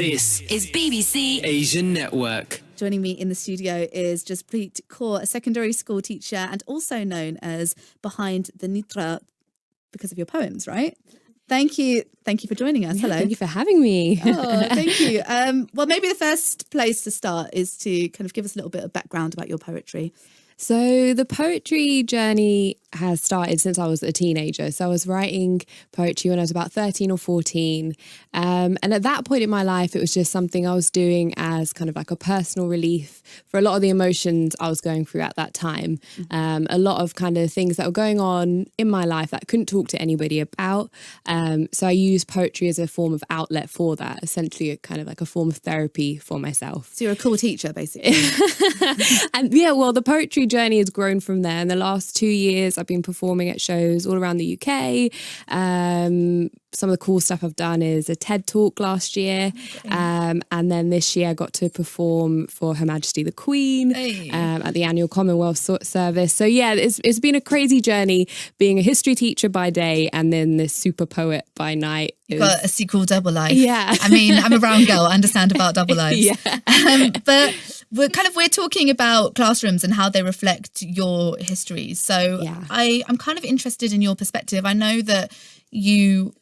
This is BBC Asian Network. Joining me in the studio is Jaspreet Kaur, a secondary school teacher and also known as Behind the Netra because of your poems, right? Thank you for joining us. Hello. Thank you for having me. Oh, thank you. Well, maybe the first place to start is to kind of give us a little bit of background about your poetry. So the poetry journey has started since I was a teenager. So I was writing poetry when I was about 13 or 14. And at that point in my life, it was just something I was doing as kind of like a personal relief for a lot of the emotions I was going through at that time. A lot of kind of things that were going on in my life that I couldn't talk to anybody about. So I used poetry as a form of outlet for that, essentially a kind of like a form of therapy for myself. So you're a cool teacher, basically. And yeah, well, the poetry journey has grown from there. In the last 2 years, I've been performing at shows all around the UK. Some of the cool stuff I've done is a TED Talk last year. And then this year I got to perform for Her Majesty the Queen at the annual Commonwealth Service. So yeah, it's been a crazy journey being a history teacher by day and then this super poet by night. You've got a sequel double life. Yeah. I mean, I'm a brown girl. I understand about double lives. Yeah. But we're talking about classrooms and how they reflect your histories. So yeah. I'm kind of interested in your perspective. I know that you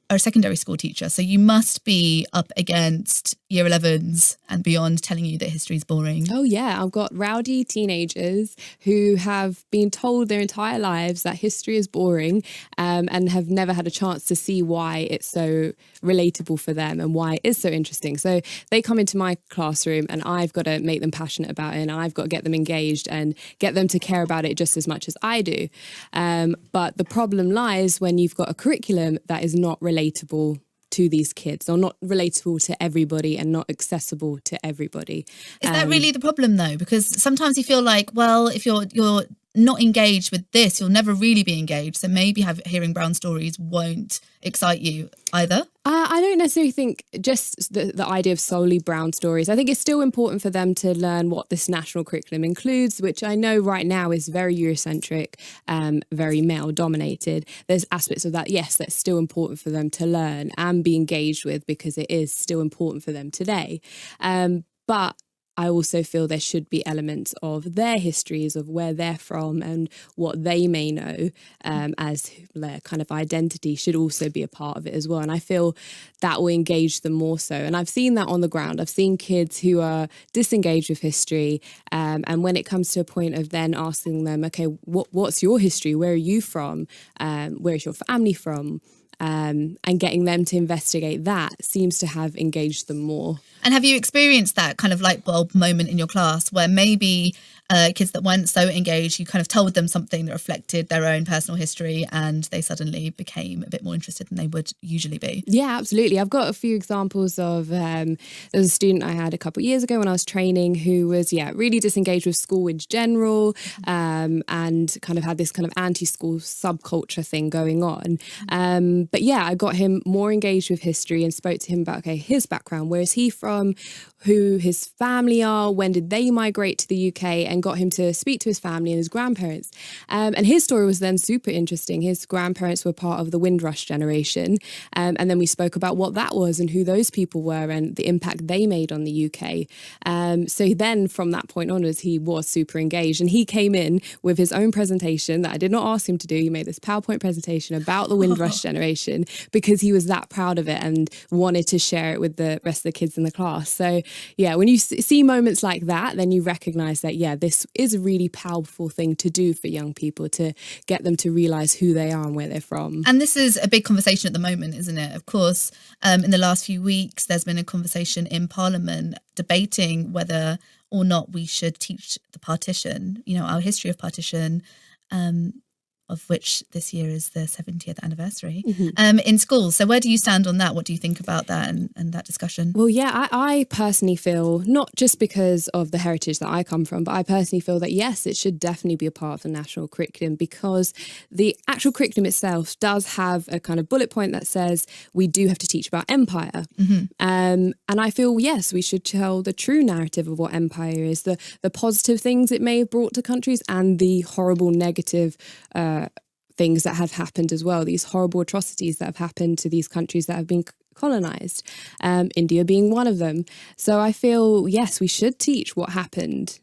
are a secondary school teacher, so you must be up against year 11s and beyond telling you that history is boring. Oh yeah, I've got rowdy teenagers who have been told their entire lives that history is boring and have never had a chance to see why it's so relatable for them and why it is so interesting. So they come into my classroom and I've got to make them passionate about it and I've got to get them engaged and get them to care about it just as much as I do. But the problem lies when you've got a curriculum that is not relatable to these kids or not relatable to everybody and not accessible to everybody. Is that really the problem though? Because sometimes you feel like, well, if you're not engaged with this, you'll never really be engaged. So maybe hearing brown stories won't excite you either. I don't necessarily think just the idea of solely brown stories. I think it's still important for them to learn what this national curriculum includes, which I know right now is very Eurocentric, very male dominated. There's aspects of that, yes, that's still important for them to learn and be engaged with because it is still important for them today. But I also feel there should be elements of their histories, of where they're from and what they may know as their kind of identity should also be a part of it as well. And I feel that will engage them more so. And I've seen that on the ground. I've seen kids who are disengaged with history. And when it comes to a point of then asking them, okay, what's your history? Where are you from? Where is your family from? And getting them to investigate that seems to have engaged them more. And have you experienced that kind of light bulb moment in your class where maybe kids that weren't so engaged, you kind of told them something that reflected their own personal history and they suddenly became a bit more interested than they would usually be? Yeah, absolutely. I've got a few examples of, there was a student I had a couple of years ago when I was training who was, really disengaged with school in general and kind of had this kind of anti-school subculture thing going on. But yeah, I got him more engaged with history and spoke to him about, okay, his background, where is he from, who his family are, when did they migrate to the UK, and got him to speak to his family and his grandparents. And his story was then super interesting. His grandparents were part of the Windrush generation. And then we spoke about what that was and who those people were and the impact they made on the UK. So then from that point onwards, he was super engaged. And he came in with his own presentation that I did not ask him to do. He made this PowerPoint presentation about the Windrush generation because he was that proud of it and wanted to share it with the rest of the kids in the class. So yeah, when you see moments like that, then you recognize that, yeah, this is a really powerful thing to do for young people to get them to realize who they are and where they're from. And this is a big conversation at the moment, isn't it? Of course, in the last few weeks, there's been a conversation in Parliament debating whether or not we should teach the partition, our history of partition, of which this year is the 70th anniversary, in schools. So where do you stand on that? What do you think about that and that discussion? Well, yeah, I personally feel, not just because of the heritage that I come from, but I personally feel that, yes, it should definitely be a part of the national curriculum because the actual curriculum itself does have a kind of bullet point that says we do have to teach about empire. And I feel, yes, we should tell the true narrative of what empire is, the positive things it may have brought to countries and the horrible negative things that have happened as well, these horrible atrocities that have happened to these countries that have been colonised, India being one of them. So I feel, yes, we should teach what happened,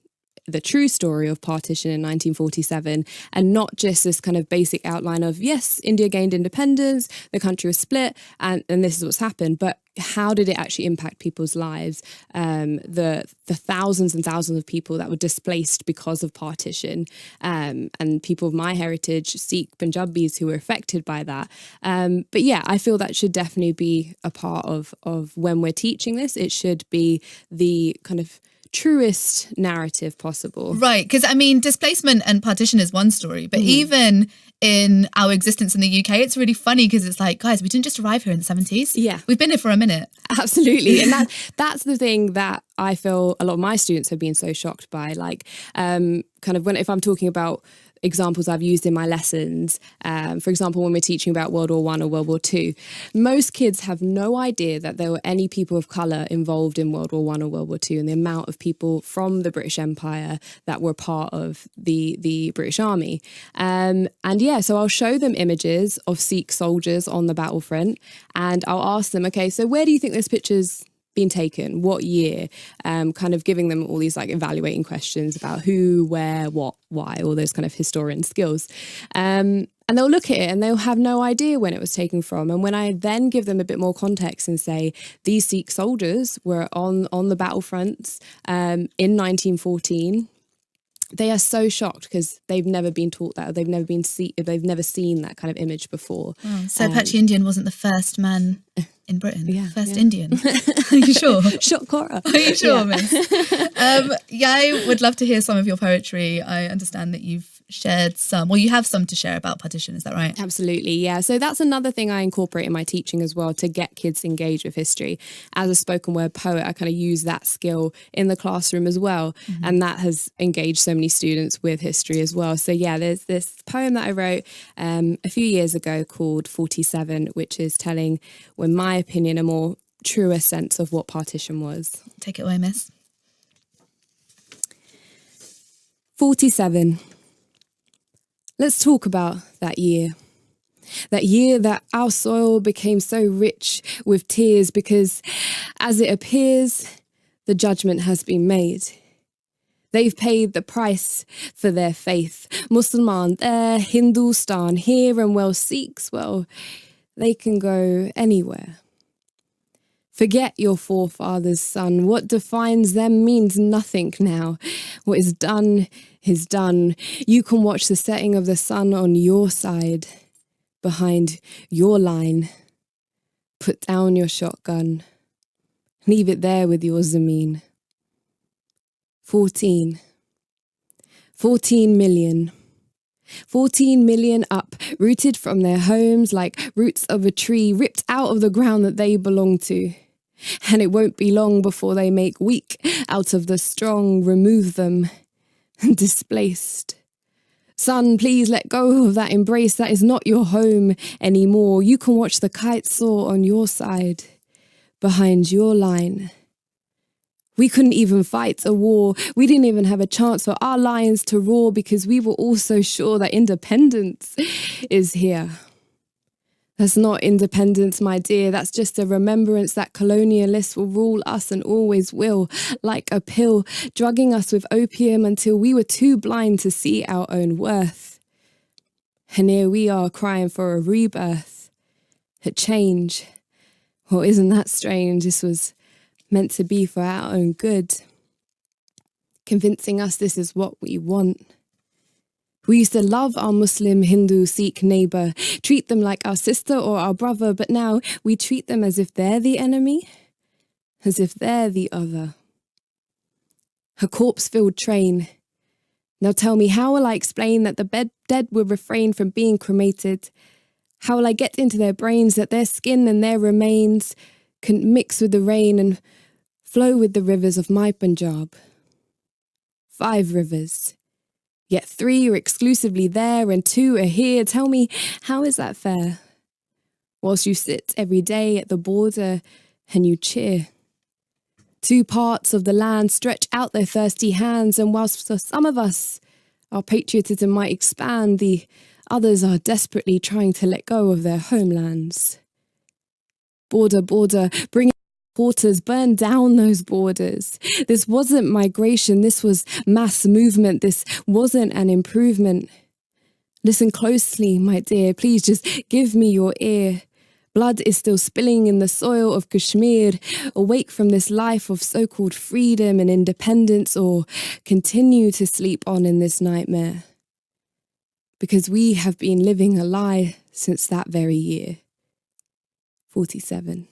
the true story of partition in 1947, and not just this kind of basic outline of, yes, India gained independence, the country was split, and this is what's happened, but how did it actually impact people's lives? The thousands and thousands of people that were displaced because of partition, and people of my heritage, Sikh Punjabis, who were affected by that. But yeah, I feel that should definitely be a part of when we're teaching this. It should be the kind of truest narrative possible. Right, because I mean, displacement and partition is one story, but even in our existence in the UK, it's really funny because it's like, guys, we didn't just arrive here in the 70s. Yeah. We've been here for a minute. Absolutely. And that's the thing that I feel a lot of my students have been so shocked by. Like, kind of if I'm talking about examples I've used in my lessons, for example, when we're teaching about World War I or World War II, most kids have no idea that there were any people of colour involved in World War I or World War II, and the amount of people from the British Empire that were part of the British Army. And yeah, so I'll show them images of Sikh soldiers on the battlefront, and I'll ask them, okay, so where do you think this picture's been taken, what year, kind of giving them all these like evaluating questions about who, where, what, why, all those kind of historian skills. And they'll look at it and they'll have no idea when it was taken from. And when I then give them a bit more context and say, these Sikh soldiers were on the battlefronts in 1914, they are so shocked because they've never been taught that. They've never seen that kind of image before. Oh, so Apache Indian wasn't the first man in Britain. Yeah, first Indian. Are you sure? Shock horror. Are you sure, miss? Yeah, I would love to hear some of your poetry. I understand that you've shared some, well, you have some to share about partition, is that right? Absolutely, yeah. So that's another thing I incorporate in my teaching as well, to get kids engaged with history. As a spoken word poet, I kind of use that skill in the classroom as well. And that has engaged so many students with history as well. So yeah, there's this poem that I wrote a few years ago called 47, which is telling, in my opinion, a more truer sense of what partition was. Take it away, miss. 47. Let's talk about that year. That year that our soil became so rich with tears because, as it appears, the judgment has been made. They've paid the price for their faith. Musliman there, Hindustan here, and well, Sikhs, well, they can go anywhere. Forget your forefathers, son. What defines them means nothing now. What is done is done. You can watch the setting of the sun on your side, behind your line. Put down your shotgun. Leave it there with your Zameen. 14 million. 14 million up, rooted from their homes like roots of a tree, ripped out of the ground that they belong to. And it won't be long before they make weak out of the strong, remove them, displaced. Son, please let go of that embrace. That is not your home anymore. You can watch the kite soar on your side, behind your line. We couldn't even fight a war. We didn't even have a chance for our lions to roar because we were all so sure that independence is here. That's not independence, my dear. That's just a remembrance that colonialists will rule us and always will, like a pill, drugging us with opium until we were too blind to see our own worth. And here we are crying for a rebirth, a change. Well, isn't that strange? This was meant to be for our own good, convincing us this is what we want. We used to love our Muslim, Hindu, Sikh neighbour, treat them like our sister or our brother, but now we treat them as if they're the enemy, as if they're the other. A corpse-filled train. Now tell me, how will I explain that the dead will refrain from being cremated? How will I get into their brains that their skin and their remains can mix with the rain and flow with the rivers of my Punjab? 5 rivers. Yet 3 are exclusively there and 2 are here. Tell me, how is that fair? Whilst you sit every day at the border and you cheer. 2 parts of the land stretch out their thirsty hands, and whilst for some of us, our patriotism might expand, the others are desperately trying to let go of their homelands. Border, border, bring porters, burn down those borders. This wasn't migration, this was mass movement. This wasn't an improvement. Listen closely, my dear, please just give me your ear. Blood is still spilling in the soil of Kashmir. Awake from this life of so-called freedom and independence, or continue to sleep on in this nightmare. Because we have been living a lie since that very year. 47.